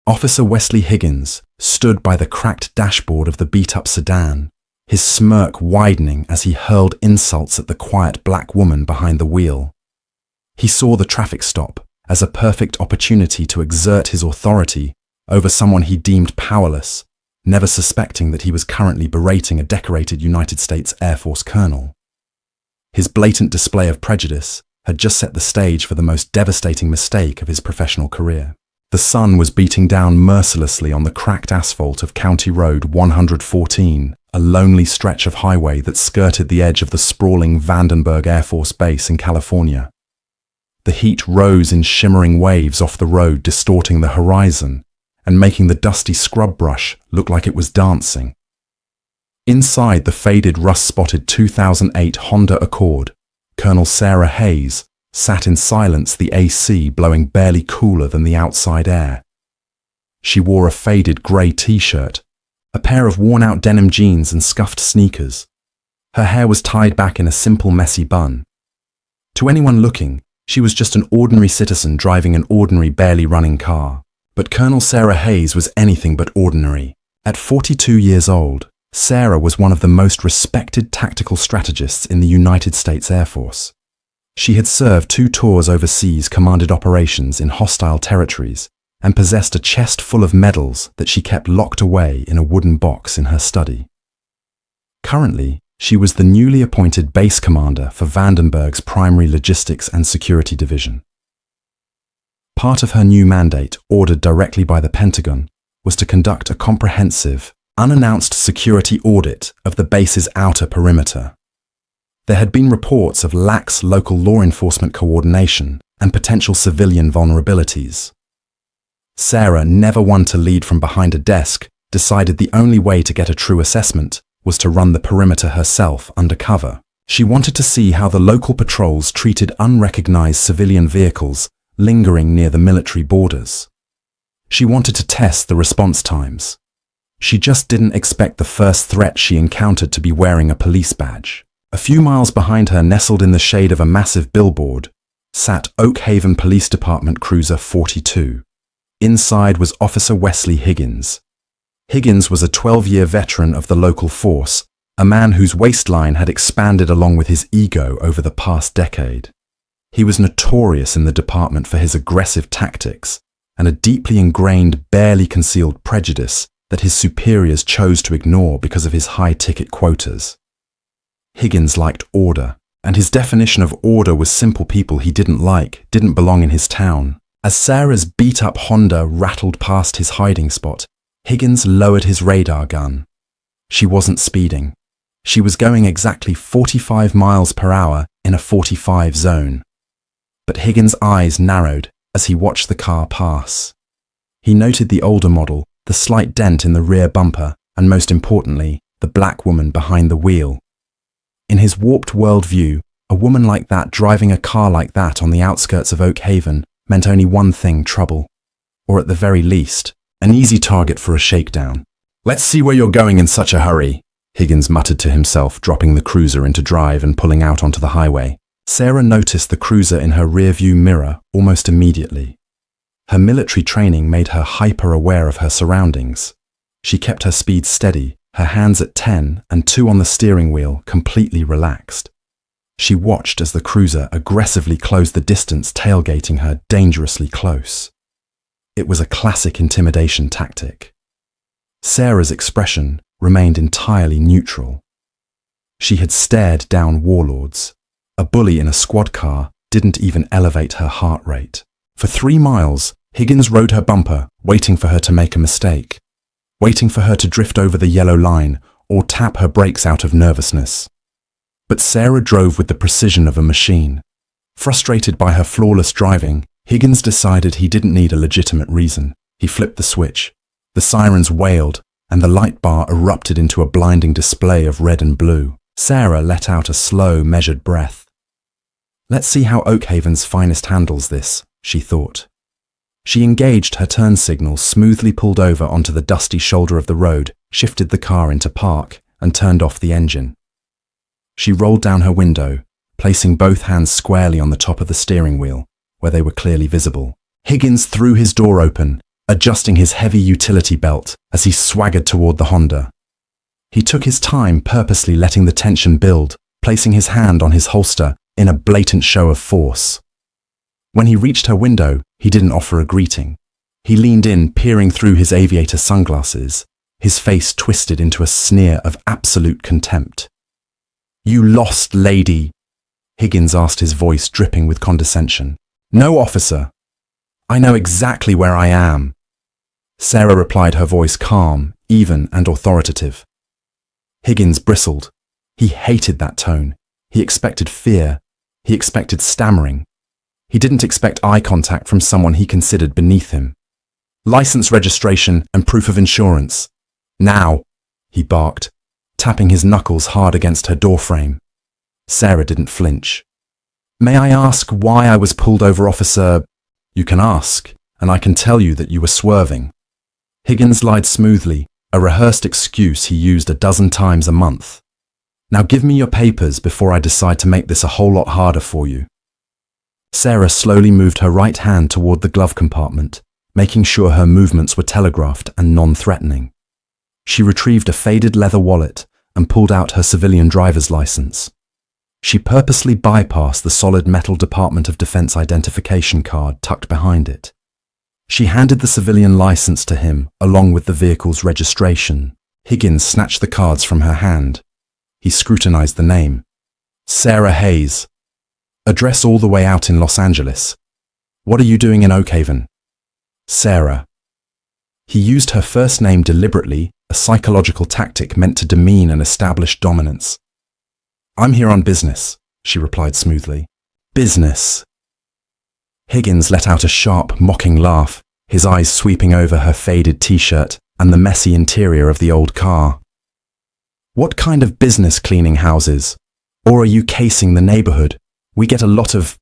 Officer Wesley Higgins stood by the cracked dashboard of the beat-up sedan, his smirk widening as he hurled insults at the quiet black woman behind the wheel. He saw the traffic stop as a perfect opportunity to exert his authority over someone he deemed powerless, never suspecting that he was currently berating a decorated United States Air Force colonel. His blatant display of prejudice had just set the stage for the most devastating mistake of his professional career. The sun was beating down mercilessly on the cracked asphalt of County Road 114, a lonely stretch of highway that skirted the edge of the sprawling Vandenberg Air Force Base in California. The heat rose in shimmering waves off the road, distorting the horizon and making the dusty scrub brush look like it was dancing. Inside the faded, rust-spotted 2008 Honda Accord, Colonel Sarah Hayes sat in silence, the AC blowing barely cooler than the outside air. She wore a faded grey t-shirt, a pair of worn-out denim jeans and scuffed sneakers. Her hair was tied back in a simple, messy bun. To anyone looking, she was just an ordinary citizen driving an ordinary, barely running car. But Colonel Sarah Hayes was anything but ordinary. At 42 years old, Sarah was one of the most respected tactical strategists in the United States Air Force. She had served 2 tours overseas, commanded operations in hostile territories, and possessed a chest full of medals that she kept locked away in a wooden box in her study. Currently, she was the newly appointed base commander for Vandenberg's Primary Logistics and Security Division. Part of her new mandate, ordered directly by the Pentagon, was to conduct a comprehensive, unannounced security audit of the base's outer perimeter. There had been reports of lax local law enforcement coordination and potential civilian vulnerabilities. Sarah, never one to lead from behind a desk, decided the only way to get a true assessment was to run the perimeter herself undercover. She wanted to see how the local patrols treated unrecognized civilian vehicles lingering near the military borders. She wanted to test the response times. She just didn't expect the first threat she encountered to be wearing a police badge. A few miles behind her, nestled in the shade of a massive billboard, sat Oak Haven Police Department Cruiser 42. Inside was Officer Wesley Higgins. Higgins was a 12-year veteran of the local force, a man whose waistline had expanded along with his ego over the past decade. He was notorious in the department for his aggressive tactics and a deeply ingrained, barely concealed prejudice that his superiors chose to ignore because of his high-ticket quotas. Higgins liked order, and his definition of order was simple people he didn't like didn't belong in his town. As Sarah's beat-up Honda rattled past his hiding spot, Higgins lowered his radar gun. She wasn't speeding. She was going exactly 45 miles per hour in a 45 zone. But Higgins' eyes narrowed as he watched the car pass. He noted the older model, the slight dent in the rear bumper, and most importantly, the black woman behind the wheel. In his warped worldview, a woman like that driving a car like that on the outskirts of Oak Haven meant only one thing: trouble. Or at the very least, an easy target for a shakedown. "Let's see where you're going in such a hurry," Higgins muttered to himself, dropping the cruiser into drive and pulling out onto the highway. Sarah noticed the cruiser in her rearview mirror almost immediately. Her military training made her hyper-aware of her surroundings. She kept her speed steady, her hands at 10 and 2 on the steering wheel, completely relaxed. She watched as the cruiser aggressively closed the distance, tailgating her dangerously close. It was a classic intimidation tactic. Sarah's expression remained entirely neutral. She had stared down warlords. A bully in a squad car didn't even elevate her heart rate. For 3 miles, Higgins rode her bumper, waiting for her to make a mistake, waiting for her to drift over the yellow line or tap her brakes out of nervousness. But Sarah drove with the precision of a machine. Frustrated by her flawless driving, Higgins decided he didn't need a legitimate reason. He flipped the switch. The sirens wailed, and the light bar erupted into a blinding display of red and blue. Sarah let out a slow, measured breath. "Let's see how Oak Haven's finest handles this," she thought. She engaged her turn signal, smoothly pulled over onto the dusty shoulder of the road, shifted the car into park, and turned off the engine. She rolled down her window, placing both hands squarely on the top of the steering wheel, where they were clearly visible. Higgins threw his door open, adjusting his heavy utility belt as he swaggered toward the Honda. He took his time, purposely letting the tension build, placing his hand on his holster in a blatant show of force. When he reached her window, he didn't offer a greeting. He leaned in, peering through his aviator sunglasses, his face twisted into a sneer of absolute contempt. "You lost, lady," Higgins asked, his voice dripping with condescension. "No, officer. I know exactly where I am," Sarah replied, her voice calm, even, and authoritative. Higgins bristled. He hated that tone. He expected fear. He expected stammering. He didn't expect eye contact from someone he considered beneath him. "License, registration, and proof of insurance. Now," he barked, tapping his knuckles hard against her doorframe. Sarah didn't flinch. "May I ask why I was pulled over, officer?" "You can ask, and I can tell you that you were swerving." Higgins lied smoothly, a rehearsed excuse he used a dozen times a month. "Now give me your papers before I decide to make this a whole lot harder for you." Sarah slowly moved her right hand toward the glove compartment, making sure her movements were telegraphed and non-threatening. She retrieved a faded leather wallet and pulled out her civilian driver's license. She purposely bypassed the solid metal Department of Defense identification card tucked behind it. She handed the civilian license to him, along with the vehicle's registration. Higgins snatched the cards from her hand. He scrutinized the name. "Sarah Hayes. Address all the way out in Los Angeles. What are you doing in Oakhaven?" "Sarah." He used her first name deliberately, a psychological tactic meant to demean and establish dominance. "I'm here on business," she replied smoothly. "Business." Higgins let out a sharp, mocking laugh, his eyes sweeping over her faded t-shirt and the messy interior of the old car. "What kind of business, cleaning houses? Or are you casing the neighborhood? We get a lot of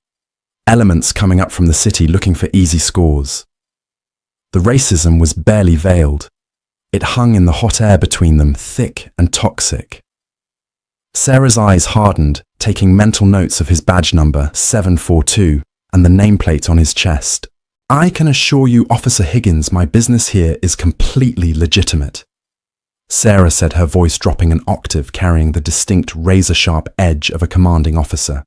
elements coming up from the city looking for easy scores." The racism was barely veiled. It hung in the hot air between them, thick and toxic. Sarah's eyes hardened, taking mental notes of his badge number, 742, and the nameplate on his chest. "I can assure you, Officer Higgins, my business here is completely legitimate," Sarah said, her voice dropping an octave, carrying the distinct razor-sharp edge of a commanding officer.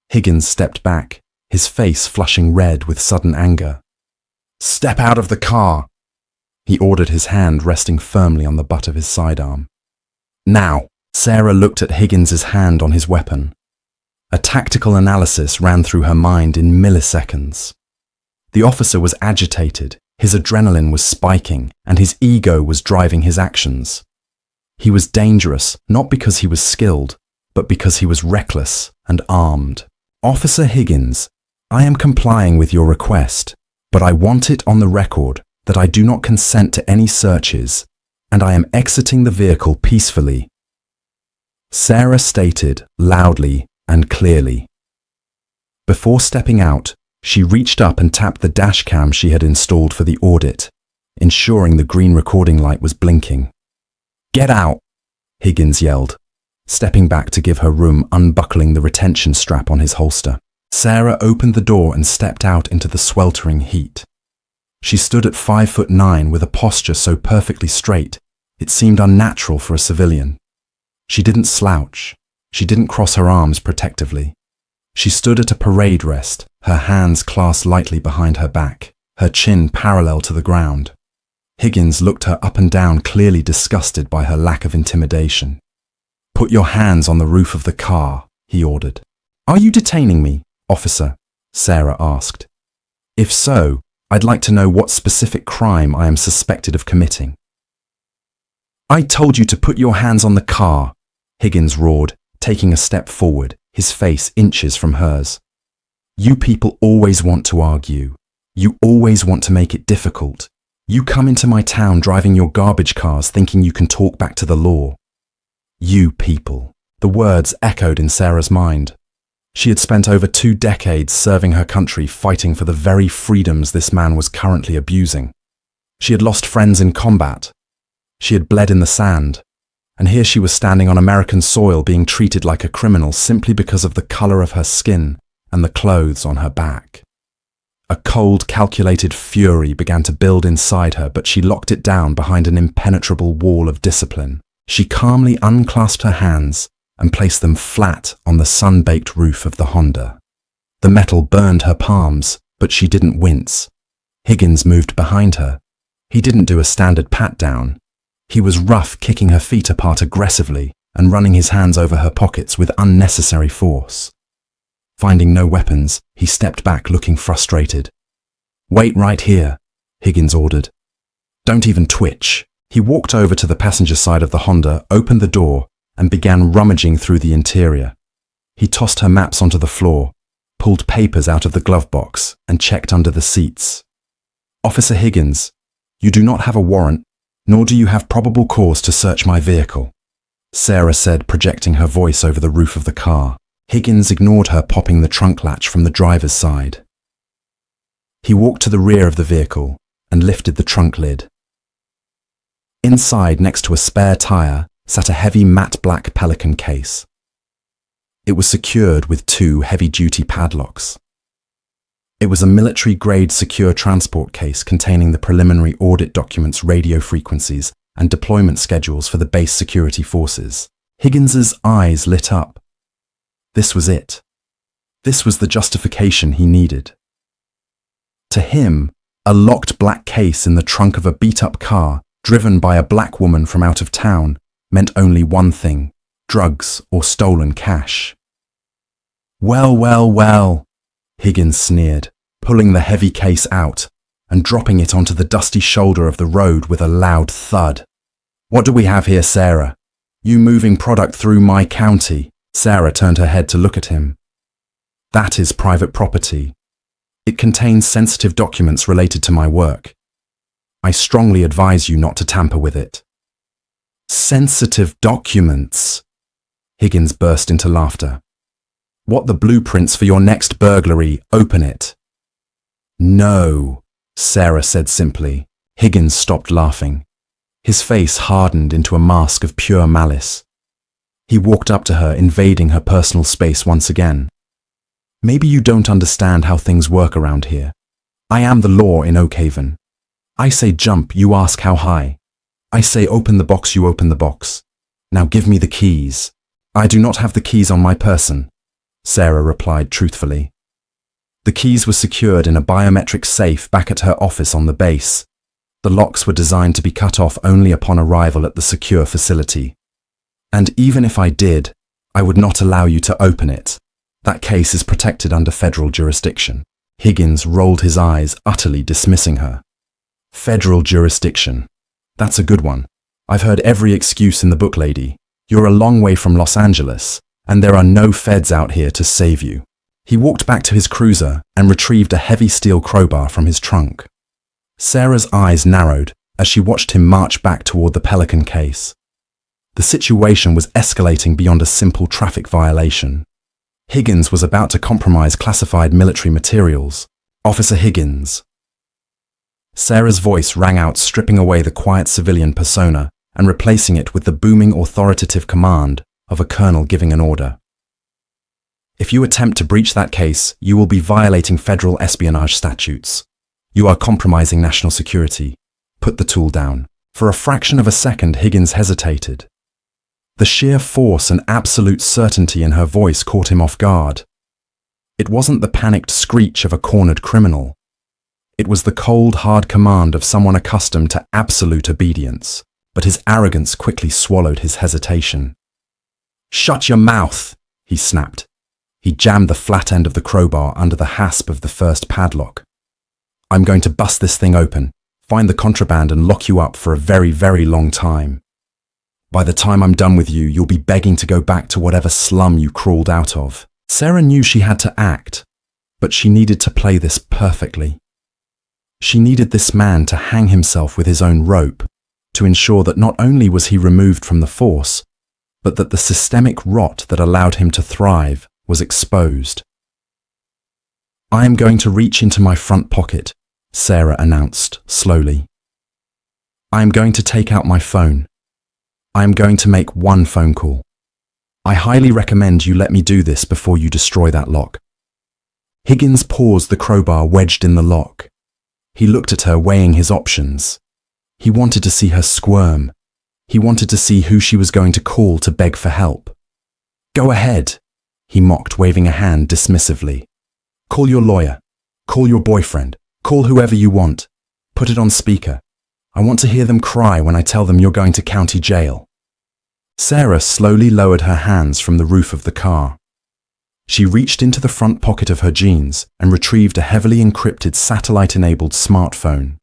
Higgins stepped back, his face flushing red with sudden anger. "Step out of the car," he ordered, his hand resting firmly on the butt of his sidearm. "Now." Sarah looked at Higgins's hand on his weapon. A tactical analysis ran through her mind in milliseconds. The officer was agitated, his adrenaline was spiking, and his ego was driving his actions. He was dangerous, not because he was skilled, but because he was reckless and armed. "Officer Higgins, I am complying with your request, but I want it on the record that I do not consent to any searches, and I am exiting the vehicle peacefully," Sarah stated loudly and clearly. Before stepping out, she reached up and tapped the dash cam she had installed for the audit, ensuring the green recording light was blinking. "Get out," Higgins yelled, stepping back to give her room, unbuckling the retention strap on his holster. Sarah opened the door and stepped out into the sweltering heat. She stood at 5'9" with a posture so perfectly straight, it seemed unnatural for a civilian. She didn't slouch. She didn't cross her arms protectively. She stood at a parade rest, her hands clasped lightly behind her back, her chin parallel to the ground. Higgins looked her up and down, clearly disgusted by her lack of intimidation. "Put your hands on the roof of the car," he ordered. "Are you detaining me, officer?" Sarah asked. "If so, I'd like to know what specific crime I am suspected of committing." "I told you to put your hands on the car," Higgins roared, taking a step forward, his face inches from hers. "You people always want to argue. You always want to make it difficult. You come into my town driving your garbage cars thinking you can talk back to the law. You people." The words echoed in Sarah's mind. She had spent over 2 decades serving her country, fighting for the very freedoms this man was currently abusing. She had lost friends in combat. She had bled in the sand. And here she was standing on American soil being treated like a criminal simply because of the color of her skin and the clothes on her back. A cold, calculated fury began to build inside her, but she locked it down behind an impenetrable wall of discipline. She calmly unclasped her hands and placed them flat on the sun-baked roof of the Honda. The metal burned her palms, but she didn't wince. Higgins moved behind her. He didn't do a standard pat-down. He was rough, kicking her feet apart aggressively and running his hands over her pockets with unnecessary force. Finding no weapons, he stepped back, looking frustrated. "Wait right here," Higgins ordered. "Don't even twitch." He walked over to the passenger side of the Honda, opened the door, and began rummaging through the interior. He tossed her maps onto the floor, pulled papers out of the glove box, and checked under the seats. "Officer Higgins, you do not have a warrant, nor do you have probable cause to search my vehicle," Sarah said, projecting her voice over the roof of the car. Higgins ignored her, popping the trunk latch from the driver's side. He walked to the rear of the vehicle and lifted the trunk lid. Inside, next to a spare tire, sat a heavy matte black Pelican case. It was secured with 2 heavy-duty padlocks. It was a military-grade secure transport case containing the preliminary audit documents, radio frequencies, and deployment schedules for the base security forces. Higgins's eyes lit up. This was it. This was the justification he needed. To him, a locked black case in the trunk of a beat-up car, driven by a black woman from out of town, meant only one thing: drugs or stolen cash. "Well, well, well," Higgins sneered, pulling the heavy case out and dropping it onto the dusty shoulder of the road with a loud thud. "What do we have here, Sarah? You moving product through my county?" Sarah turned her head to look at him. "That is private property. It contains sensitive documents related to my work. I strongly advise you not to tamper with it." "Sensitive documents?" Higgins burst into laughter. "What, the blueprints for your next burglary? Open it." "No," Sarah said simply. Higgins stopped laughing. His face hardened into a mask of pure malice. He walked up to her, invading her personal space once again. "Maybe you don't understand how things work around here. I am the law in Oakhaven. I say jump, you ask how high. I say open the box, you open the box. Now give me the keys." "I do not have the keys on my person," Sarah replied truthfully. The keys were secured in a biometric safe back at her office on the base. The locks were designed to be cut off only upon arrival at the secure facility. "And even if I did, I would not allow you to open it. That case is protected under federal jurisdiction." Higgins rolled his eyes, utterly dismissing her. "Federal jurisdiction. That's a good one. I've heard every excuse in the book, lady. You're a long way from Los Angeles, and there are no feds out here to save you." He walked back to his cruiser and retrieved a heavy steel crowbar from his trunk. Sarah's eyes narrowed as she watched him march back toward the Pelican case. The situation was escalating beyond a simple traffic violation. Higgins was about to compromise classified military materials. "Officer Higgins." Sarah's voice rang out, stripping away the quiet civilian persona and replacing it with the booming authoritative command of a colonel giving an order. "If you attempt to breach that case, you will be violating federal espionage statutes. You are compromising national security. Put the tool down." For a fraction of a second, Higgins hesitated. The sheer force and absolute certainty in her voice caught him off guard. It wasn't the panicked screech of a cornered criminal. It was the cold, hard command of someone accustomed to absolute obedience, but his arrogance quickly swallowed his hesitation. "Shut your mouth," he snapped. He jammed the flat end of the crowbar under the hasp of the first padlock. "I'm going to bust this thing open, find the contraband and lock you up for a very, very long time. By the time I'm done with you, you'll be begging to go back to whatever slum you crawled out of." Sarah knew she had to act, but she needed to play this perfectly. She needed this man to hang himself with his own rope, to ensure that not only was he removed from the force, but that the systemic rot that allowed him to thrive was exposed. "I am going to reach into my front pocket," Sarah announced slowly. "I am going to take out my phone. I am going to make one phone call. I highly recommend you let me do this before you destroy that lock." Higgins paused, the crowbar wedged in the lock. He looked at her, weighing his options. He wanted to see her squirm. He wanted to see who she was going to call to beg for help. "Go ahead," he mocked, waving a hand dismissively. "Call your lawyer. Call your boyfriend. Call whoever you want. Put it on speaker. I want to hear them cry when I tell them you're going to county jail." Sarah slowly lowered her hands from the roof of the car. She reached into the front pocket of her jeans and retrieved a heavily encrypted satellite-enabled smartphone.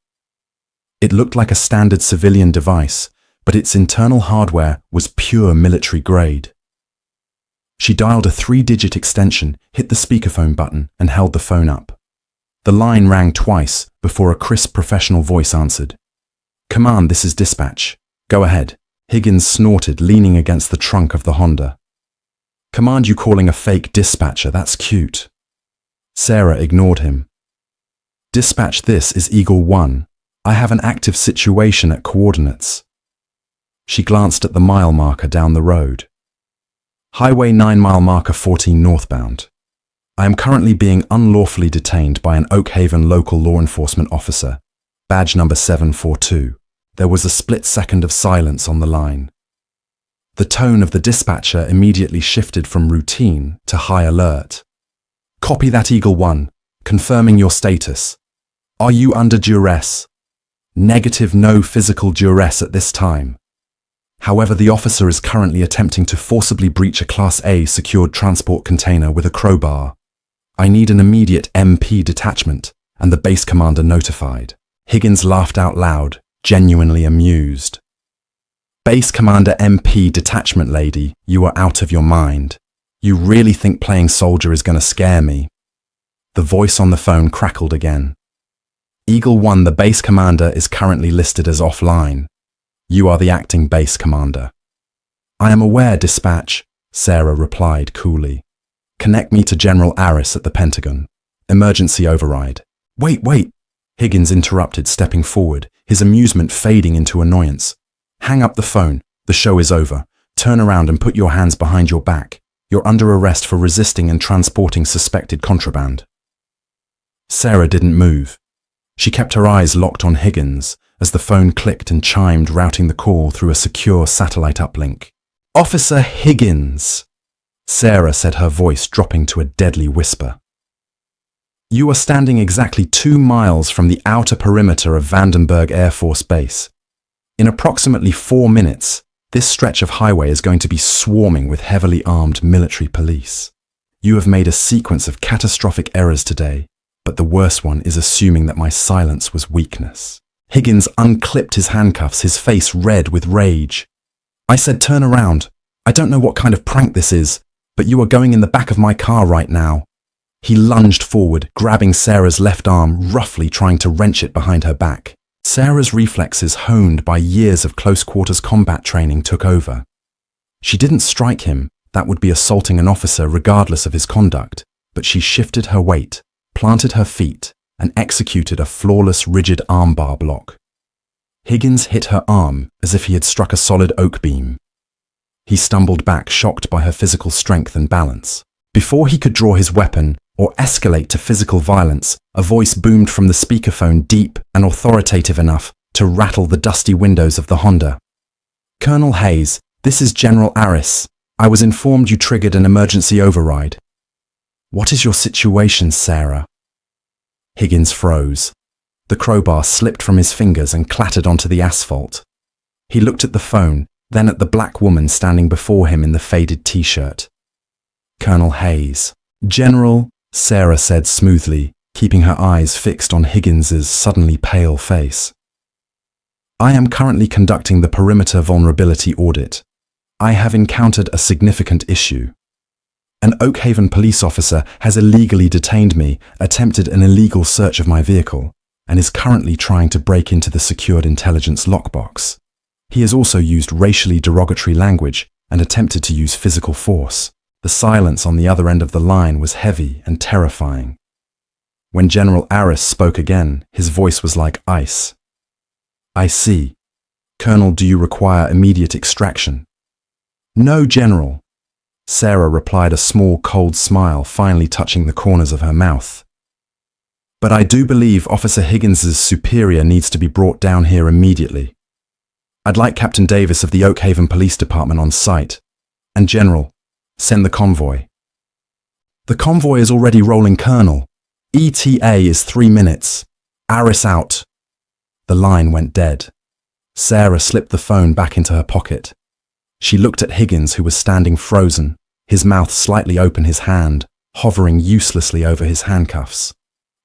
It looked like a standard civilian device, but its internal hardware was pure military grade. She dialed a 3-digit extension, hit the speakerphone button, and held the phone up. The line rang twice before a crisp professional voice answered. "Command, this is dispatch. Go ahead." Higgins snorted, leaning against the trunk of the Honda. "Command, you calling a fake dispatcher? That's cute." Sarah ignored him. "Dispatch, this is Eagle 1. I have an active situation at coordinates." She glanced at the mile marker down the road. "Highway 9 mile marker 14 northbound. I am currently being unlawfully detained by an Oak Haven local law enforcement officer. Badge number 742. There was a split second of silence on the line. The tone of the dispatcher immediately shifted from routine to high alert. "Copy that, Eagle 1. Confirming your status. Are you under duress?" "Negative, no physical duress at this time. However, the officer is currently attempting to forcibly breach a Class A secured transport container with a crowbar. I need an immediate MP detachment and the base commander notified." Higgins laughed out loud, genuinely amused. "Base commander MP detachment, lady, you are out of your mind. You really think playing soldier is going to scare me?" The voice on the phone crackled again. "Eagle 1, the base commander is currently listed as offline. You are the acting base commander." "I am aware, dispatch," Sarah replied coolly. "Connect me to General Aris at the Pentagon. Emergency override." Wait, Higgins interrupted, stepping forward, his amusement fading into annoyance. "Hang up the phone. The show is over. Turn around and put your hands behind your back. You're under arrest for resisting and transporting suspected contraband." Sarah didn't move. She kept her eyes locked on Higgins as the phone clicked and chimed, routing the call through a secure satellite uplink. "Officer Higgins," Sarah said, her voice dropping to a deadly whisper. "You are standing exactly 2 miles from the outer perimeter of Vandenberg Air Force Base. In approximately 4 minutes, this stretch of highway is going to be swarming with heavily armed military police. You have made a sequence of catastrophic errors today, but the worst one is assuming that my silence was weakness." Higgins unclipped his handcuffs, his face red with rage. "I said turn around. I don't know what kind of prank this is, but you are going in the back of my car right now." He lunged forward, grabbing Sarah's left arm, roughly trying to wrench it behind her back. Sarah's reflexes, honed by years of close-quarters combat training, took over. She didn't strike him. That would be assaulting an officer regardless of his conduct, but she shifted her weight, planted her feet, and executed a flawless, rigid armbar block. Higgins hit her arm as if he had struck a solid oak beam. He stumbled back, shocked by her physical strength and balance. Before he could draw his weapon or escalate to physical violence, a voice boomed from the speakerphone, deep and authoritative enough to rattle the dusty windows of the Honda. "Colonel Hayes, this is General Aris. I was informed you triggered an emergency override." "What is your situation, Sarah?" Higgins froze. The crowbar slipped from his fingers and clattered onto the asphalt. He looked at the phone, then at the black woman standing before him in the faded t-shirt. "Colonel Hayes." "General," Sarah said smoothly, keeping her eyes fixed on Higgins's suddenly pale face. "I am currently conducting the perimeter vulnerability audit. I have encountered a significant issue. An Oak Haven police officer has illegally detained me, attempted an illegal search of my vehicle, and is currently trying to break into the secured intelligence lockbox. He has also used racially derogatory language and attempted to use physical force." The silence on the other end of the line was heavy and terrifying. When General Aris spoke again, his voice was like ice. "I see. Colonel, do you require immediate extraction?" "No, General. Sarah replied, a small, cold smile finally touching the corners of her mouth. "But I do believe Officer Higgins's superior needs to be brought down here immediately. I'd like Captain Davis of the Oakhaven Police Department on site. And General, send the convoy." "The convoy is already rolling, Colonel. ETA is 3 minutes. Aris out." The line went dead. Sarah slipped the phone back into her pocket. She looked at Higgins, who was standing frozen, his mouth slightly open, his hand hovering uselessly over his handcuffs.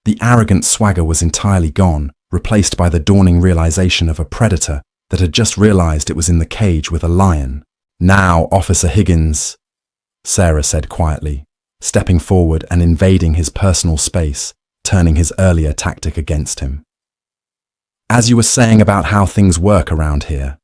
The arrogant swagger was entirely gone, replaced by the dawning realization of a predator that had just realized it was in the cage with a lion. "Now, Officer Higgins," Sarah said quietly, stepping forward and invading his personal space, turning his earlier tactic against him. "As you were saying about how things work around here."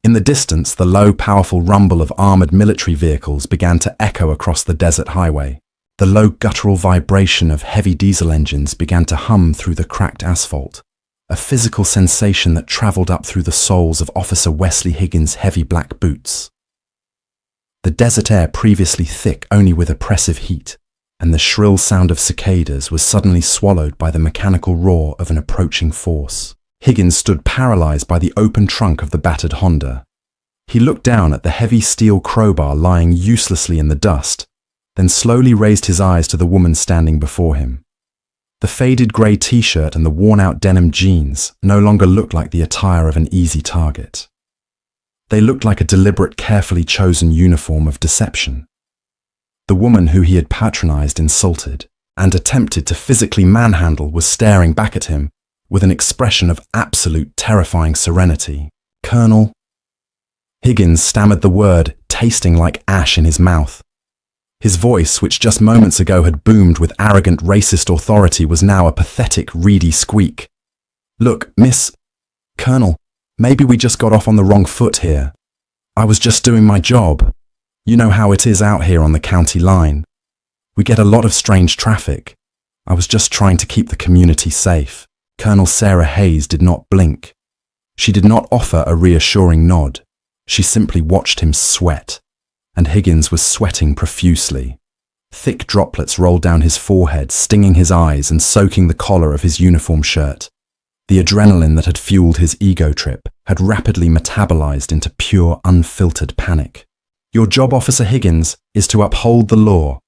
In the distance, the low, powerful rumble of armored military vehicles began to echo across the desert highway. The low, guttural vibration of heavy diesel engines began to hum through the cracked asphalt, a physical sensation that traveled up through the soles of Officer Wesley Higgins' heavy black boots. The desert air, previously thick only with oppressive heat, and the shrill sound of cicadas, was suddenly swallowed by the mechanical roar of an approaching force. Higgins stood paralyzed by the open trunk of the battered Honda. He looked down at the heavy steel crowbar lying uselessly in the dust, then slowly raised his eyes to the woman standing before him. The faded grey t-shirt and the worn-out denim jeans no longer looked like the attire of an easy target. They looked like a deliberate, carefully chosen uniform of deception. The woman who he had patronized, insulted, and attempted to physically manhandle was staring back at him with an expression of absolute terrifying serenity. "Colonel..." Higgins stammered the word, tasting like ash in his mouth. His voice, which just moments ago had boomed with arrogant, racist authority, was now a pathetic, reedy squeak. "Look, Miss... Colonel, maybe we just got off on the wrong foot here. I was just doing my job. You know how it is out here on the county line. We get a lot of strange traffic. I was just trying to keep the community safe." Colonel Sarah Hayes did not blink. She did not offer a reassuring nod. She simply watched him sweat, and Higgins was sweating profusely. Thick droplets rolled down his forehead, stinging his eyes and soaking the collar of his uniform shirt. The adrenaline that had fueled his ego trip had rapidly metabolized into pure, unfiltered panic. "Your job, Officer Higgins, is to uphold the law,"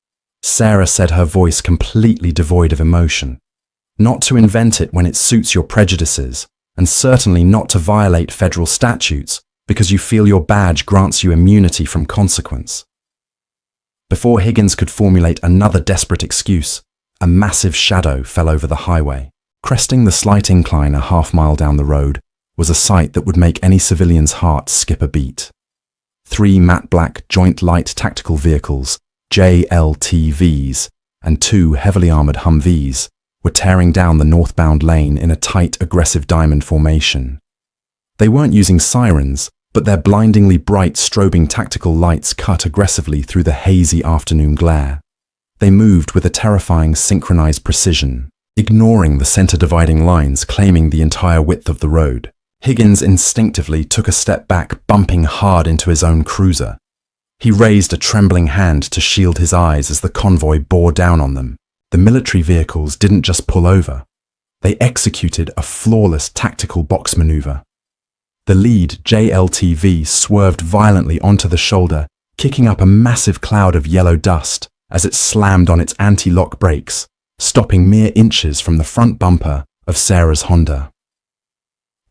Sarah said, her voice completely devoid of emotion. "Not to invent it when it suits your prejudices, and certainly not to violate federal statutes because you feel your badge grants you immunity from consequence." Before Higgins could formulate another desperate excuse, a massive shadow fell over the highway. Cresting the slight incline a half-mile down the road was a sight that would make any civilian's heart skip a beat. 3 matte black joint light tactical vehicles, JLTVs, and 2 heavily armored Humvees were tearing down the northbound lane in a tight, aggressive diamond formation. They weren't using sirens, but their blindingly bright, strobing tactical lights cut aggressively through the hazy afternoon glare. They moved with a terrifying synchronized precision, ignoring the center-dividing lines claiming the entire width of the road. Higgins instinctively took a step back, bumping hard into his own cruiser. He raised a trembling hand to shield his eyes as the convoy bore down on them. The military vehicles didn't just pull over. They executed a flawless tactical box maneuver. The lead JLTV swerved violently onto the shoulder, kicking up a massive cloud of yellow dust as it slammed on its anti-lock brakes, stopping mere inches from the front bumper of Sarah's Honda.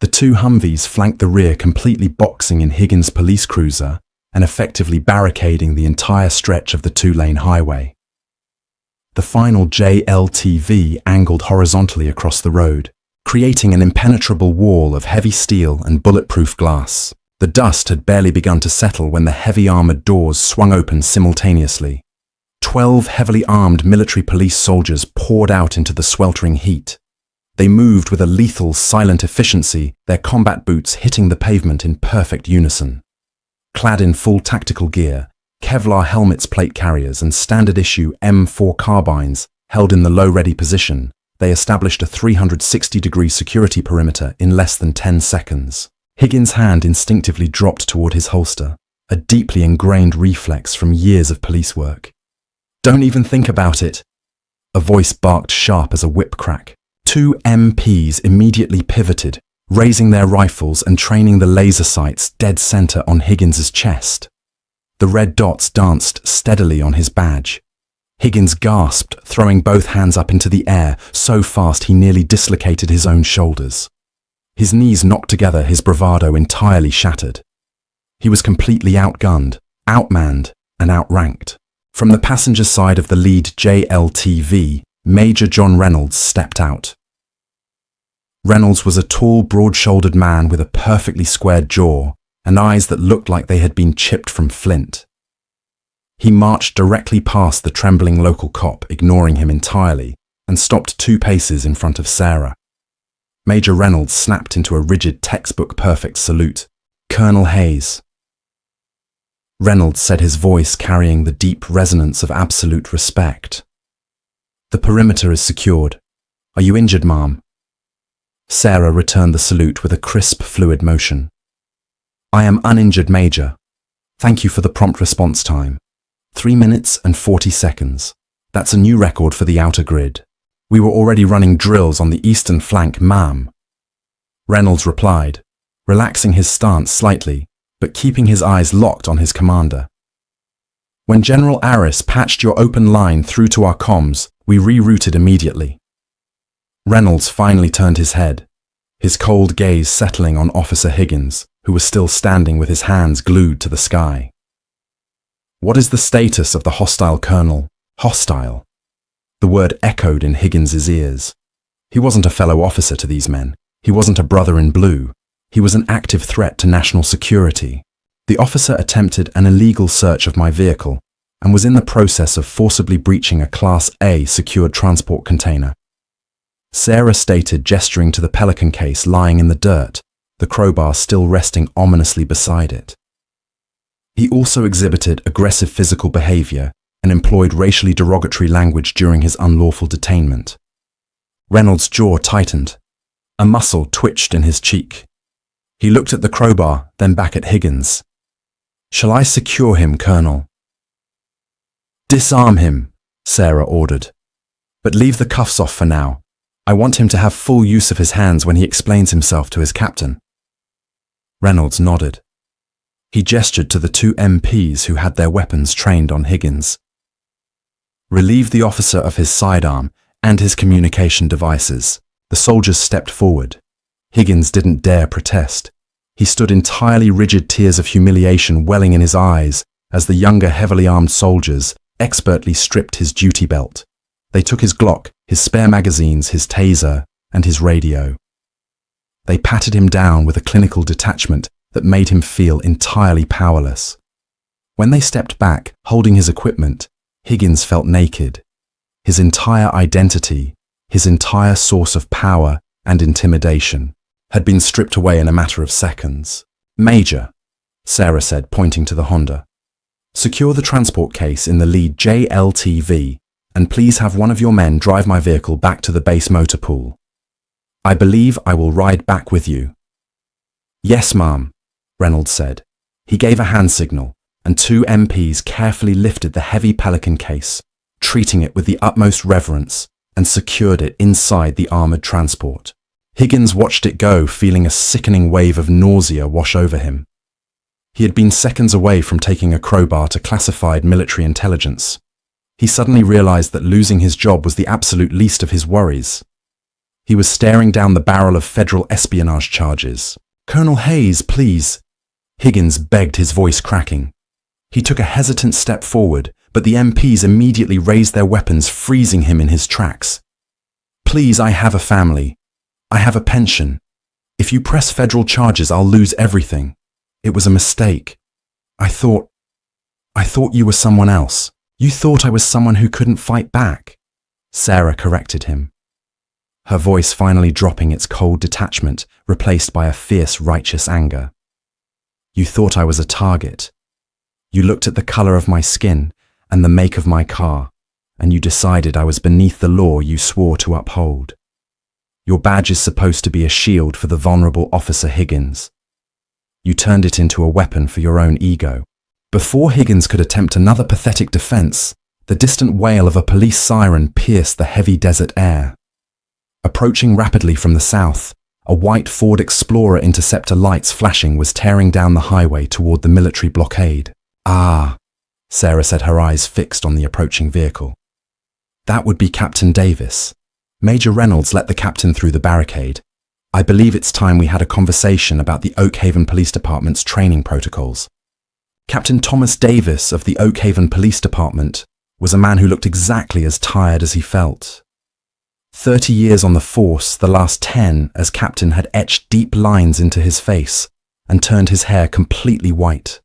The 2 Humvees flanked the rear, completely boxing in Higgins' police cruiser and effectively barricading the entire stretch of the 2-lane highway. The final JLTV angled horizontally across the road, creating an impenetrable wall of heavy steel and bulletproof glass. The dust had barely begun to settle when the heavy armored doors swung open simultaneously. 12 heavily armed military police soldiers poured out into the sweltering heat. They moved with a lethal, silent efficiency, their combat boots hitting the pavement in perfect unison. Clad in full tactical gear, Kevlar helmets, plate carriers, and standard-issue M4 carbines held in the low-ready position, they established a 360-degree security perimeter in less than 10 seconds. Higgins' hand instinctively dropped toward his holster. a deeply ingrained reflex from years of police work. "Don't even think about it." A voice barked sharp as a whip crack. Two MPs immediately pivoted, raising their rifles and training the laser sights dead center on Higgins's chest. The red dots danced steadily on his badge. Higgins gasped, throwing both hands up into the air so fast he nearly dislocated his own shoulders. His knees knocked together, his bravado entirely shattered. He was completely outgunned, outmanned, and outranked. From the passenger side of the lead JLTV, Major John Reynolds stepped out. Reynolds was a tall, broad-shouldered man with a perfectly squared jaw and eyes that looked like they had been chipped from flint. He marched directly past the trembling local cop, ignoring him entirely, and stopped 2 paces in front of Sarah. Major Reynolds snapped into a rigid textbook-perfect salute. "Colonel Hayes." Reynolds said, his voice carrying the deep resonance of absolute respect. "The perimeter is secured. Are you injured, ma'am?" Sarah returned the salute with a crisp, fluid motion. "I am uninjured, Major. Thank you for the prompt response time. 3 minutes and 40 seconds. That's a new record for the outer grid. We were already running drills on the eastern flank, ma'am." Reynolds replied, relaxing his stance slightly, but keeping his eyes locked on his commander. "When General Aris patched your open line through to our comms, we rerouted immediately." Reynolds finally turned his head, his cold gaze settling on Officer Higgins, who was still standing with his hands glued to the sky. "What is the status of the hostile colonel?" Hostile. The word echoed in Higgins's ears. He wasn't a fellow officer to these men. He wasn't a brother in blue. He was an active threat to national security. The officer attempted an illegal search of my vehicle and was in the process of forcibly breaching a Class A secured transport container. Sarah stated, gesturing to the Pelican case lying in the dirt, the crowbar still resting ominously beside it. He also exhibited aggressive physical behavior and employed racially derogatory language during his unlawful detainment. Reynolds' jaw tightened. A muscle twitched in his cheek. He looked at the crowbar, then back at Higgins. "Shall I secure him, Colonel?" "Disarm him," Sarah ordered. "But leave the cuffs off for now. I want him to have full use of his hands when he explains himself to his captain." Reynolds nodded. He gestured to the 2 MPs who had their weapons trained on Higgins. "Relieve the officer of his sidearm and his communication devices." The soldiers stepped forward. Higgins didn't dare protest. He stood entirely rigid, tears of humiliation welling in his eyes as the younger, heavily armed soldiers expertly stripped his duty belt. They took his Glock, his spare magazines, his taser, and his radio. They patted him down with a clinical detachment that made him feel entirely powerless. When they stepped back, holding his equipment, Higgins felt naked. His entire identity, his entire source of power and intimidation, had been stripped away in a matter of seconds. "Major," Sarah said, pointing to the Honda, "secure the transport case in the lead JLTV, and please have one of your men drive my vehicle back to the base motor pool. I believe I will ride back with you." "Yes, ma'am," Reynolds said. He gave a hand signal, and 2 MPs carefully lifted the heavy Pelican case, treating it with the utmost reverence, and secured it inside the armored transport. Higgins watched it go, feeling a sickening wave of nausea wash over him. He had been seconds away from taking a crowbar to classified military intelligence. He suddenly realized that losing his job was the absolute least of his worries. He was staring down the barrel of federal espionage charges. "Colonel Hayes, please." Higgins begged, his voice cracking. He took a hesitant step forward, but the MPs immediately raised their weapons, freezing him in his tracks. "Please, I have a family. I have a pension. If you press federal charges, I'll lose everything. It was a mistake. I thought you were someone else. You thought I was someone who couldn't fight back." Sarah corrected him, her voice finally dropping its cold detachment, replaced by a fierce, righteous anger. "You thought I was a target. You looked at the color of my skin and the make of my car, and you decided I was beneath the law you swore to uphold. Your badge is supposed to be a shield for the vulnerable Officer Higgins. You turned it into a weapon for your own ego. Before Higgins could attempt another pathetic defense, the distant wail of a police siren pierced the heavy desert air. Approaching rapidly from the south, a white Ford Explorer Interceptor lights flashing was tearing down the highway toward the military blockade. "Ah," Sarah said, her eyes fixed on the approaching vehicle. That would be Captain Davis. Major Reynolds let the captain through the barricade. "I believe it's time we had a conversation about the Oak Haven Police Department's training protocols." Captain Thomas Davis of the Oak Haven Police Department was a man who looked exactly as tired as he felt. 30 years on the force, the last 10 as captain, had etched deep lines into his face and turned his hair completely white.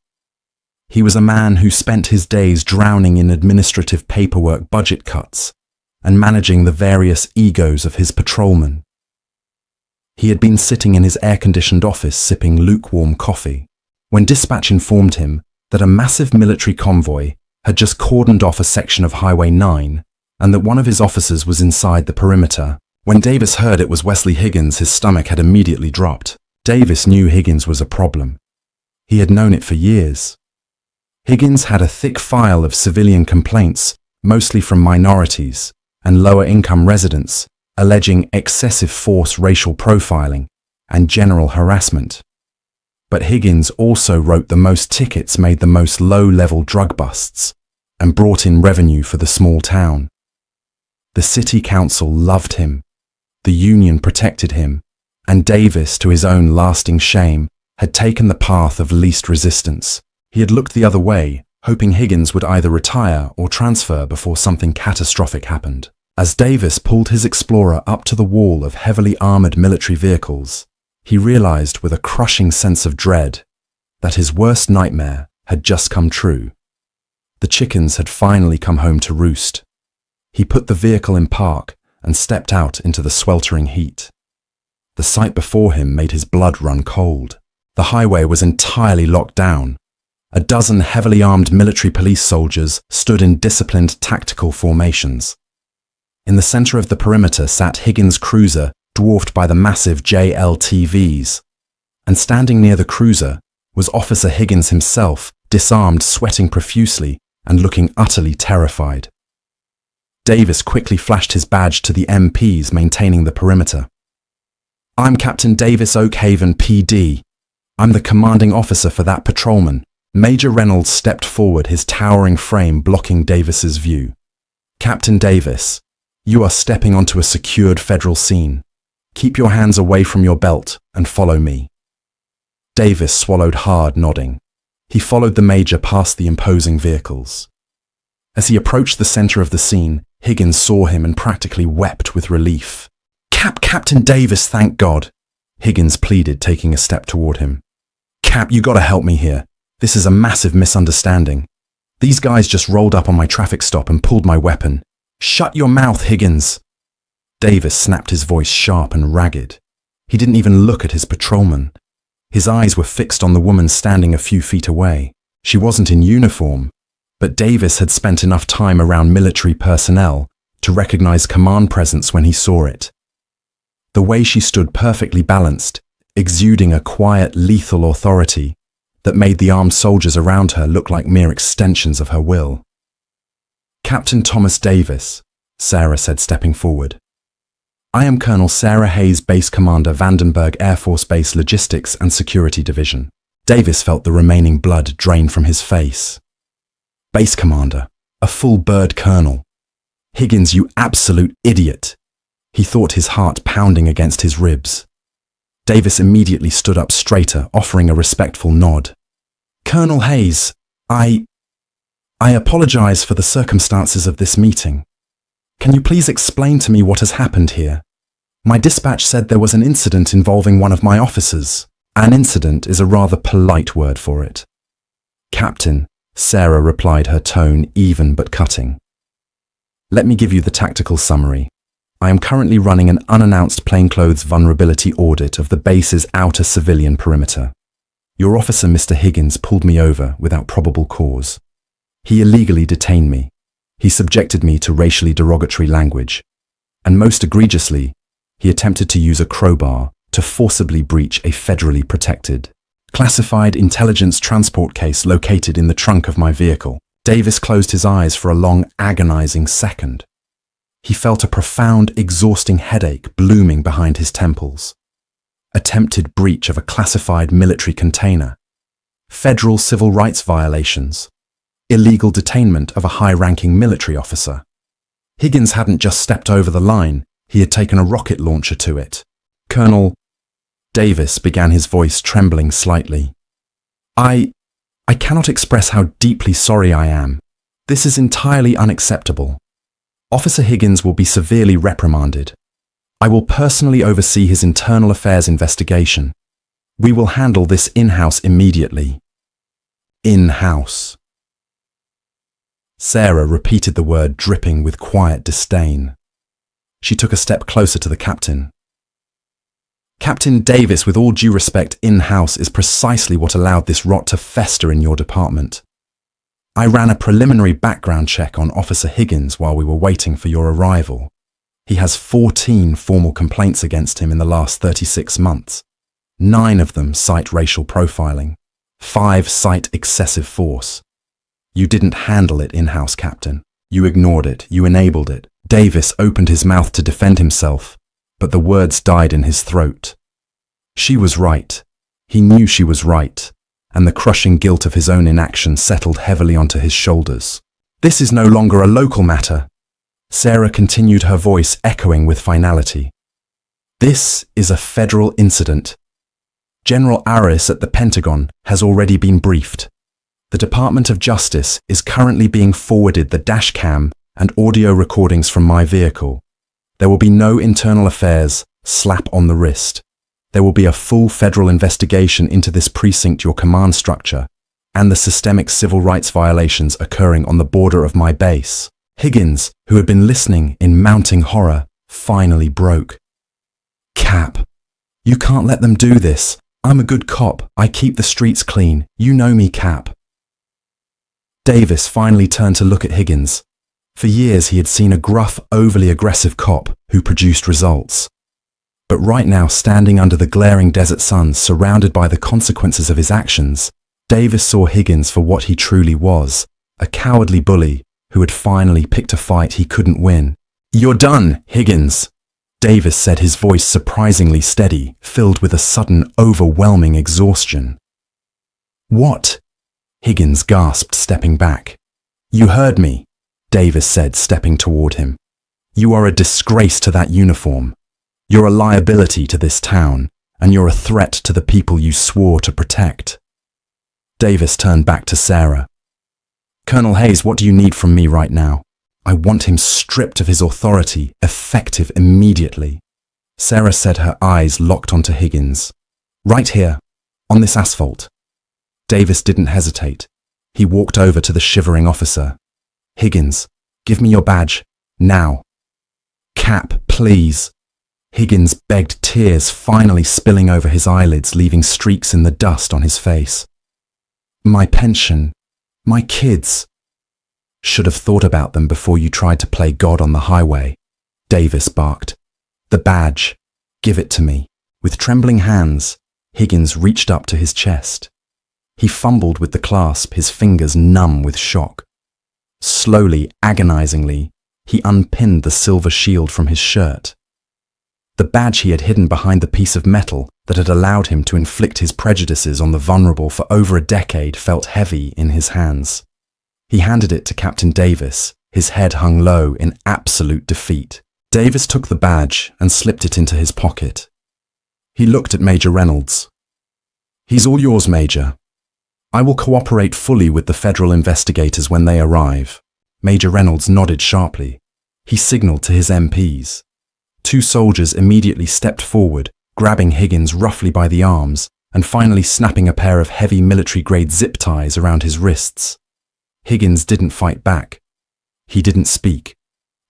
He was a man who spent his days drowning in administrative paperwork, budget cuts, and managing the various egos of his patrolmen. He had been sitting in his air-conditioned office sipping lukewarm coffee when dispatch informed him that a massive military convoy had just cordoned off a section of Highway 9 and that one of his officers was inside the perimeter. When Davis heard it was Wesley Higgins, his stomach had immediately dropped. Davis knew Higgins was a problem. He had known it for years. Higgins had a thick file of civilian complaints, mostly from minorities and lower-income residents, alleging excessive force, racial profiling, and general harassment. But Higgins also wrote the most tickets, made the most low-level drug busts, and brought in revenue for the small town. The city council loved him, the union protected him, and Davis, to his own lasting shame, had taken the path of least resistance. He had looked the other way, hoping Higgins would either retire or transfer before something catastrophic happened. As Davis pulled his Explorer up to the wall of heavily armored military vehicles, he realized with a crushing sense of dread that his worst nightmare had just come true. The chickens had finally come home to roost. He put the vehicle in park and stepped out into the sweltering heat. The sight before him made his blood run cold. The highway was entirely locked down. A dozen heavily armed military police soldiers stood in disciplined tactical formations. In the center of the perimeter sat Higgins' cruiser, dwarfed by the massive JLTVs. And standing near the cruiser was Officer Higgins himself, disarmed, sweating profusely, and looking utterly terrified. Davis quickly flashed his badge to the MPs maintaining the perimeter. "I'm Captain Davis, Oak Haven PD. I'm the commanding officer for that patrolman." Major Reynolds stepped forward, his towering frame blocking Davis's view. "Captain Davis, you are stepping onto a secured federal scene. Keep your hands away from your belt and follow me." Davis swallowed hard, nodding. He followed the major past the imposing vehicles. As he approached the center of the scene, Higgins saw him and practically wept with relief. Captain Davis, thank God," Higgins pleaded, taking a step toward him. "Cap, you gotta help me here. This is a massive misunderstanding. These guys just rolled up on my traffic stop and pulled my weapon." "Shut your mouth, Higgins." Davis snapped, his voice sharp and ragged. He didn't even look at his patrolman. His eyes were fixed on the woman standing a few feet away. She wasn't in uniform, but Davis had spent enough time around military personnel to recognize command presence when he saw it. The way she stood, perfectly balanced, exuding a quiet, lethal authority that made the armed soldiers around her look like mere extensions of her will. "Captain Thomas Davis," Sarah said, stepping forward. "I am Colonel Sarah Hayes, Base Commander, Vandenberg Air Force Base Logistics and Security Division." Davis felt the remaining blood drain from his face. Base Commander, a full bird colonel. "Higgins, you absolute idiot." He thought, his heart pounding against his ribs. Davis immediately stood up straighter, offering a respectful nod. "Colonel Hayes, I apologize for the circumstances of this meeting. Can you please explain to me what has happened here? My dispatch said there was an incident involving one of my officers." "An incident is a rather polite word for it." "Captain," Sarah replied, her tone even but cutting. "Let me give you the tactical summary. I am currently running an unannounced plainclothes vulnerability audit of the base's outer civilian perimeter. Your officer, Mr. Higgins, pulled me over without probable cause. He illegally detained me. He subjected me to racially derogatory language. And most egregiously, he attempted to use a crowbar to forcibly breach a federally protected Classified intelligence transport case located in the trunk of my vehicle. Davis closed his eyes for a long, agonizing second. He felt a profound, exhausting headache blooming behind his temples. Attempted breach of a classified military container. Federal civil rights violations. Illegal detainment of a high-ranking military officer. Higgins hadn't just stepped over the line, he had taken a rocket launcher to it. Colonel Davis began, his voice trembling slightly. I cannot express how deeply sorry I am. This is entirely unacceptable. Officer Higgins will be severely reprimanded. I will personally oversee his internal affairs investigation. We will handle this in-house immediately. In-house. Sarah repeated the word, dripping with quiet disdain. She took a step closer to the captain. Captain Davis, with all due respect, in-house is precisely what allowed this rot to fester in your department. I ran a preliminary background check on Officer Higgins while we were waiting for your arrival. He has 14 formal complaints against him in the last 36 months. 9 of them cite racial profiling. 5 cite excessive force. You didn't handle it in-house, Captain. You ignored it. You enabled it. Davis opened his mouth to defend himself, but the words died in his throat. She was right. He knew she was right, and the crushing guilt of his own inaction settled heavily onto his shoulders. This is no longer a local matter. Sarah continued, her voice echoing with finality. This is a federal incident. General Aris at the Pentagon has already been briefed. The Department of Justice is currently being forwarded the dash cam and audio recordings from my vehicle. There will be no internal affairs, slap on the wrist. There will be a full federal investigation into this precinct, your command structure, and the systemic civil rights violations occurring on the border of my base. Higgins, who had been listening in mounting horror, finally broke. Cap, you can't let them do this. I'm a good cop. I keep the streets clean. You know me, Cap. Davis finally turned to look at Higgins. For years he had seen a gruff, overly aggressive cop who produced results. But right now, standing under the glaring desert sun, surrounded by the consequences of his actions, Davis saw Higgins for what he truly was, a cowardly bully who had finally picked a fight he couldn't win. You're done, Higgins, Davis said, his voice surprisingly steady, filled with a sudden, overwhelming exhaustion. What? Higgins gasped, stepping back. You heard me, Davis said, stepping toward him. You are a disgrace to that uniform. You're a liability to this town, and you're a threat to the people you swore to protect. Davis turned back to Sarah. Colonel Hayes, what do you need from me right now? I want him stripped of his authority, effective immediately. Sarah said, her eyes locked onto Higgins. Right here, on this asphalt. Davis didn't hesitate. He walked over to the shivering officer. Higgins, give me your badge, now. Cap, please. Higgins begged, tears finally spilling over his eyelids, leaving streaks in the dust on his face. My pension, my kids. Should have thought about them before you tried to play God on the highway, Davis barked. The badge, give it to me. With trembling hands, Higgins reached up to his chest. He fumbled with the clasp, his fingers numb with shock. Slowly, agonizingly, he unpinned the silver shield from his shirt. The badge he had hidden behind the piece of metal that had allowed him to inflict his prejudices on the vulnerable for over a decade felt heavy in his hands. He handed it to Captain Davis, his head hung low in absolute defeat. Davis took the badge and slipped it into his pocket. He looked at Major Reynolds. He's all yours, Major. I will cooperate fully with the federal investigators when they arrive. Major Reynolds nodded sharply. He signaled to his MPs. 2 soldiers immediately stepped forward, grabbing Higgins roughly by the arms and finally snapping a pair of heavy military-grade zip ties around his wrists. Higgins didn't fight back. He didn't speak.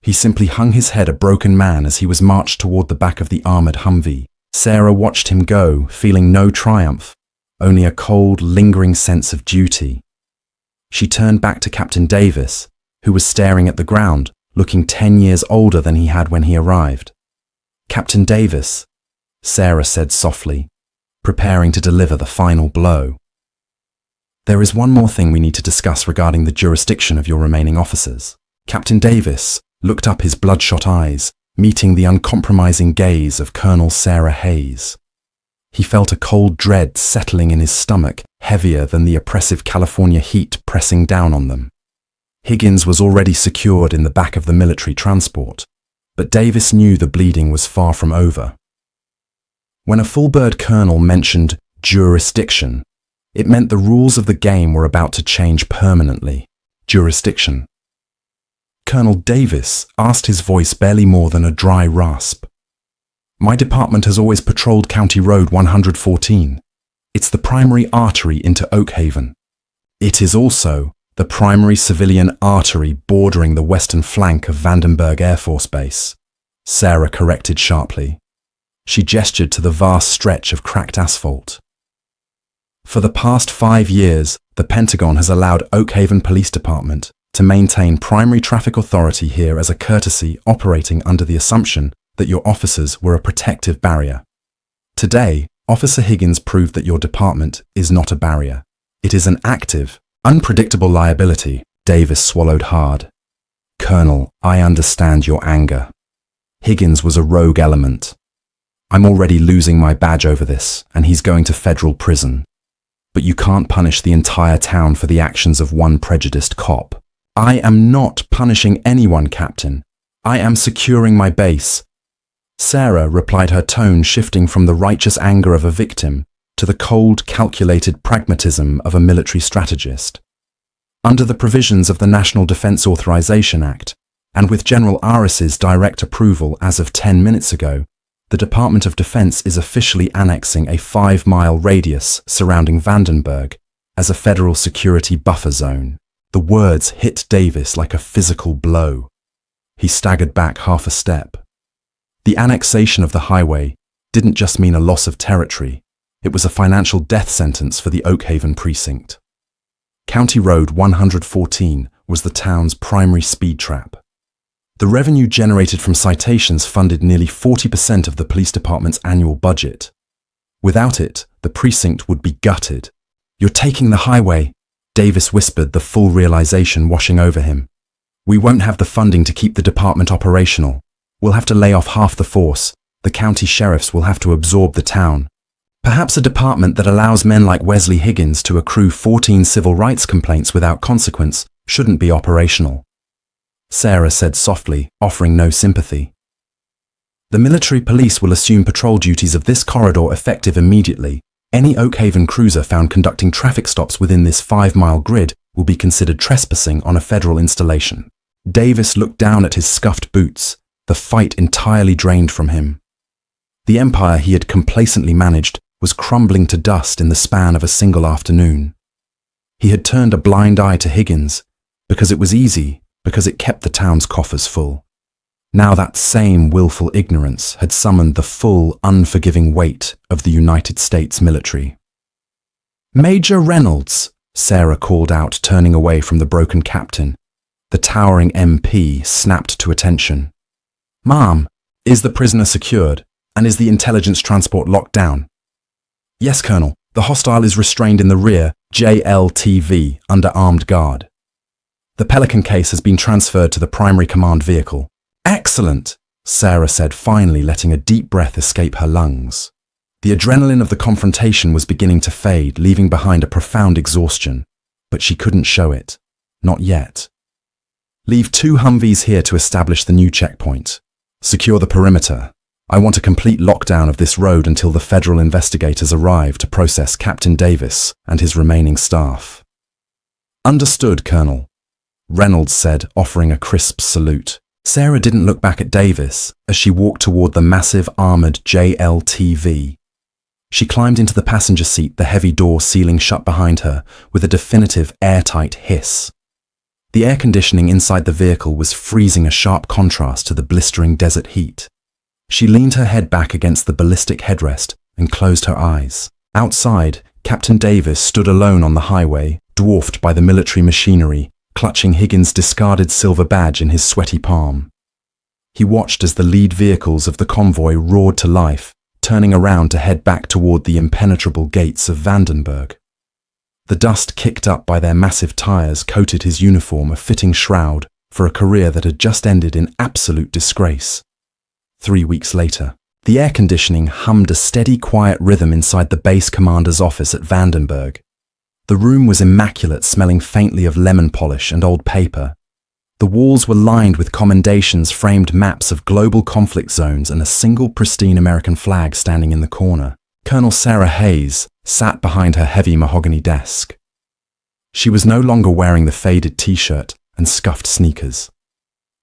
He simply hung his head a broken man as he was marched toward the back of the armored Humvee. Sarah watched him go, feeling no triumph, only a cold, lingering sense of duty. She turned back to Captain Davis, who was staring at the ground, looking 10 years older than he had when he arrived. Captain Davis, Sarah said softly, preparing to deliver the final blow. There is one more thing we need to discuss regarding the jurisdiction of your remaining officers. Captain Davis looked up his bloodshot eyes, meeting the uncompromising gaze of Colonel Sarah Hayes. He felt a cold dread settling in his stomach, heavier than the oppressive California heat pressing down on them. Higgins was already secured in the back of the military transport, but Davis knew the bleeding was far from over. When a full-bird colonel mentioned jurisdiction, it meant the rules of the game were about to change permanently. Jurisdiction. Colonel Davis asked, his voice barely more than a dry rasp. My department has always patrolled County Road 114. It's the primary artery into Oak Haven. It is also the primary civilian artery bordering the western flank of Vandenberg Air Force Base, Sarah corrected sharply. She gestured to the vast stretch of cracked asphalt. For the past 5 years, the Pentagon has allowed Oak Haven Police Department to maintain primary traffic authority here as a courtesy, operating under the assumption that your officers were a protective barrier. Today, Officer Higgins proved that your department is not a barrier. It is an active, unpredictable liability. Davis swallowed hard. Colonel, I understand your anger. Higgins was a rogue element. I'm already losing my badge over this, and he's going to federal prison. But you can't punish the entire town for the actions of one prejudiced cop. I am not punishing anyone, Captain. I am securing my base. Sarah replied, her tone shifting from the righteous anger of a victim to the cold, calculated pragmatism of a military strategist. Under the provisions of the National Defense Authorization Act, and with General Aris's direct approval as of 10 minutes ago, the Department of Defense is officially annexing a 5-mile radius surrounding Vandenberg as a federal security buffer zone. The words hit Davis like a physical blow. He staggered back half a step. The annexation of the highway didn't just mean a loss of territory, it was a financial death sentence for the Oak Haven precinct. County Road 114 was the town's primary speed trap. The revenue generated from citations funded nearly 40% of the police department's annual budget. Without it, the precinct would be gutted. You're taking the highway, Davis whispered, the full realization washing over him. We won't have the funding to keep the department operational. We'll have to lay off half the force. The county sheriffs will have to absorb the town. Perhaps a department that allows men like Wesley Higgins to accrue 14 civil rights complaints without consequence shouldn't be operational. Sarah said softly, offering no sympathy. The military police will assume patrol duties of this corridor effective immediately. Any Oak Haven cruiser found conducting traffic stops within this 5-mile grid will be considered trespassing on a federal installation. Davis looked down at his scuffed boots, the fight entirely drained from him. The empire he had complacently managed was crumbling to dust in the span of a single afternoon. He had turned a blind eye to Higgins because it was easy, because it kept the town's coffers full. Now that same willful ignorance had summoned the full, unforgiving weight of the United States military. Major Reynolds, Sarah called out, turning away from the broken captain. The towering MP snapped to attention. Ma'am, is the prisoner secured, and is the intelligence transport locked down? Yes, Colonel. The hostile is restrained in the rear, JLTV, under armed guard. The Pelican case has been transferred to the primary command vehicle. Excellent, Sarah said, finally letting a deep breath escape her lungs. The adrenaline of the confrontation was beginning to fade, leaving behind a profound exhaustion, but she couldn't show it. Not yet. Leave 2 Humvees here to establish the new checkpoint. Secure the perimeter. I want a complete lockdown of this road until the federal investigators arrive to process Captain Davis and his remaining staff. Understood, Colonel, Reynolds said, offering a crisp salute. Sarah didn't look back at Davis as she walked toward the massive armored JLTV. She climbed into the passenger seat, the heavy door sealing shut behind her with a definitive airtight hiss. The air conditioning inside the vehicle was freezing, a sharp contrast to the blistering desert heat. She leaned her head back against the ballistic headrest and closed her eyes. Outside, Captain Davis stood alone on the highway, dwarfed by the military machinery, clutching Higgins' discarded silver badge in his sweaty palm. He watched as the lead vehicles of the convoy roared to life, turning around to head back toward the impenetrable gates of Vandenberg. The dust kicked up by their massive tires coated his uniform a fitting shroud for a career that had just ended in absolute disgrace. 3 weeks later, the air conditioning hummed a steady, quiet rhythm inside the base commander's office at Vandenberg. The room was immaculate, smelling faintly of lemon polish and old paper. The walls were lined with commendations, framed maps of global conflict zones, and a single pristine American flag standing in the corner. Colonel Sarah Hayes sat behind her heavy mahogany desk. She was no longer wearing the faded t-shirt and scuffed sneakers.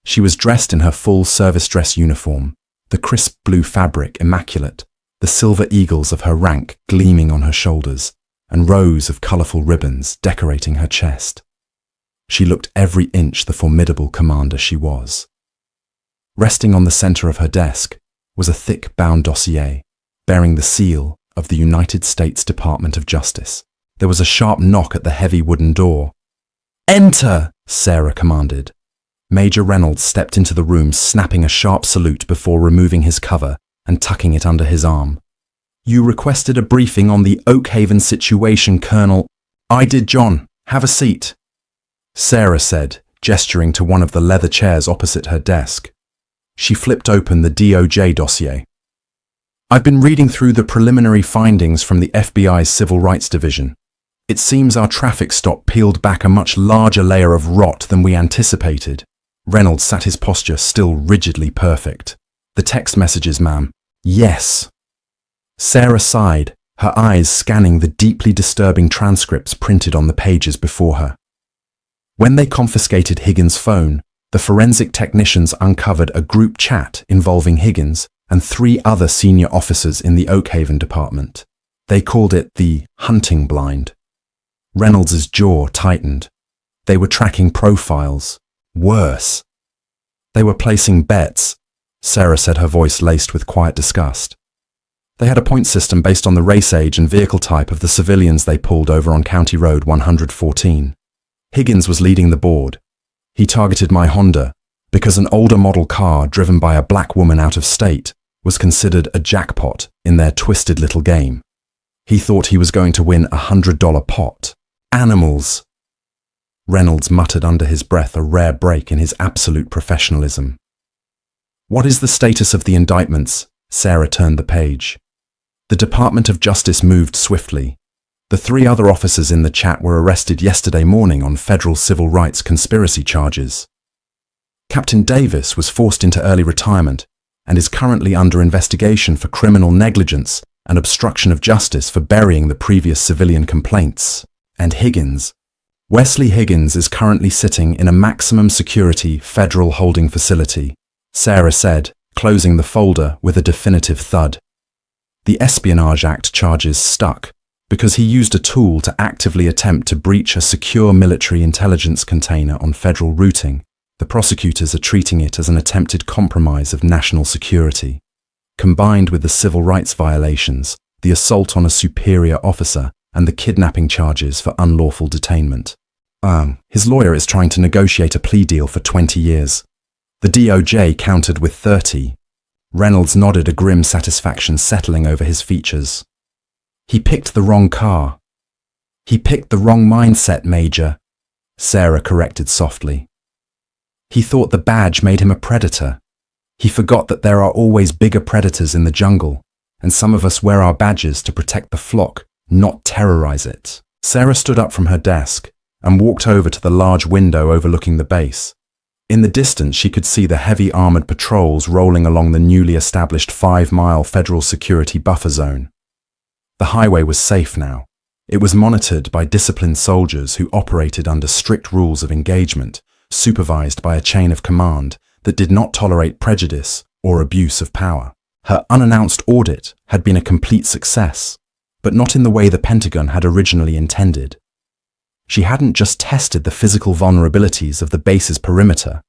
She was dressed in her full service dress uniform, the crisp blue fabric immaculate, the silver eagles of her rank gleaming on her shoulders, and rows of colourful ribbons decorating her chest. She looked every inch the formidable commander she was. Resting on the centre of her desk was a thick bound dossier, bearing the seal of the United States Department of Justice. There was a sharp knock at the heavy wooden door. "Enter!" Sarah commanded. Major Reynolds stepped into the room, snapping a sharp salute before removing his cover and tucking it under his arm. "You requested a briefing on the Oakhaven situation, Colonel." "I did, John. Have a seat," Sarah said, gesturing to one of the leather chairs opposite her desk. She flipped open the DOJ dossier. "I've been reading through the preliminary findings from the FBI's Civil Rights Division. It seems our traffic stop peeled back a much larger layer of rot than we anticipated." Reynolds sat, his posture still rigidly perfect. "The text messages, ma'am." "Yes." Sarah sighed, her eyes scanning the deeply disturbing transcripts printed on the pages before her. When they confiscated Higgins' phone, the forensic technicians uncovered a group chat involving Higgins and 3 other senior officers in the Oakhaven department. They called it the hunting blind. Reynolds' jaw tightened. They were tracking profiles. Worse. They were placing bets, Sarah said, her voice laced with quiet disgust. They had a point system based on the race, age and vehicle type of the civilians they pulled over on County Road 114. Higgins was leading the board. He targeted my Honda because an older model car driven by a black woman out of state was considered a jackpot in their twisted little game. He thought he was going to win a $100 pot. Animals! Reynolds muttered under his breath, a rare break in his absolute professionalism. "What is the status of the indictments?" Sarah turned the page. The Department of Justice moved swiftly. The 3 other officers in the chat were arrested yesterday morning on federal civil rights conspiracy charges. Captain Davis was forced into early retirement and is currently under investigation for criminal negligence and obstruction of justice for burying the previous civilian complaints. And Higgins. Wesley Higgins is currently sitting in a maximum security federal holding facility, Sarah said, closing the folder with a definitive thud. The Espionage Act charges stuck because he used a tool to actively attempt to breach a secure military intelligence container on federal routing. The prosecutors are treating it as an attempted compromise of national security. Combined with the civil rights violations, the assault on a superior officer, and the kidnapping charges for unlawful detainment. His lawyer is trying to negotiate a plea deal for 20 years. The DOJ countered with 30. Reynolds nodded, a grim satisfaction settling over his features. "He picked the wrong car." "He picked the wrong mindset, Major," Sarah corrected softly. "He thought the badge made him a predator. He forgot that there are always bigger predators in the jungle, and some of us wear our badges to protect the flock, not terrorize it." Sarah stood up from her desk and walked over to the large window overlooking the base. In the distance, she could see the heavy armored patrols rolling along the newly established 5-mile federal security buffer zone. The highway was safe now. It was monitored by disciplined soldiers who operated under strict rules of engagement, supervised by a chain of command that did not tolerate prejudice or abuse of power. Her unannounced audit had been a complete success, but not in the way the Pentagon had originally intended. She hadn't just tested the physical vulnerabilities of the base's perimeter.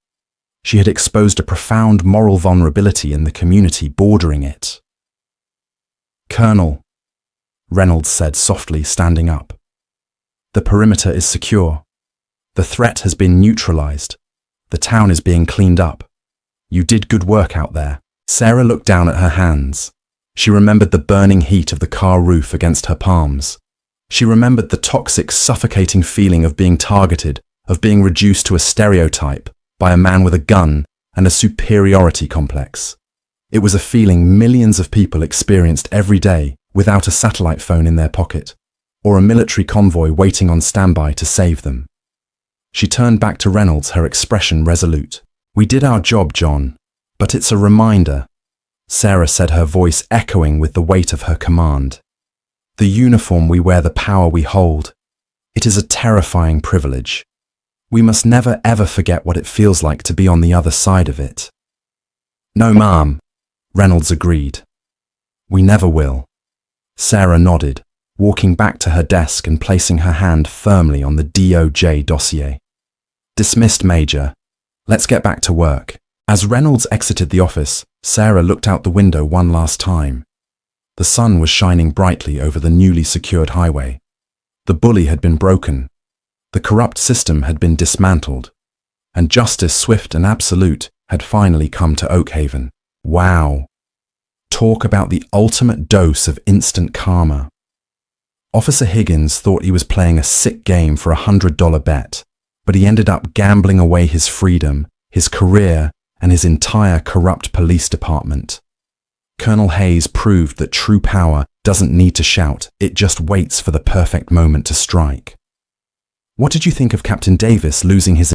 She had exposed a profound moral vulnerability in the community bordering it. "Colonel," Reynolds said softly, standing up. "The perimeter is secure. The threat has been neutralized. The town is being cleaned up. You did good work out there." Sarah looked down at her hands. She remembered the burning heat of the car roof against her palms. She remembered the toxic, suffocating feeling of being targeted, of being reduced to a stereotype by a man with a gun and a superiority complex. It was a feeling millions of people experienced every day without a satellite phone in their pocket, or a military convoy waiting on standby to save them. She turned back to Reynolds, her expression resolute. "We did our job, John, but it's a reminder," Sarah said, her voice echoing with the weight of her command. "The uniform we wear, the power we hold, it is a terrifying privilege. We must never ever forget what it feels like to be on the other side of it." "No, Ma'am," Reynolds agreed. "We never will." Sarah nodded, walking back to her desk and placing her hand firmly on the DOJ dossier. "Dismissed, Major. Let's get back to work." As Reynolds exited the office, Sarah looked out the window one last time. The sun was shining brightly over the newly secured highway. The bully had been broken. The corrupt system had been dismantled. And justice, swift and absolute, had finally come to Oakhaven. Wow. Talk about the ultimate dose of instant karma. Officer Higgins thought he was playing a sick game for a $100 bet, but he ended up gambling away his freedom, his career, and his entire corrupt police department. Colonel Hayes proved that true power doesn't need to shout, it just waits for the perfect moment to strike. What did you think of Captain Davis losing his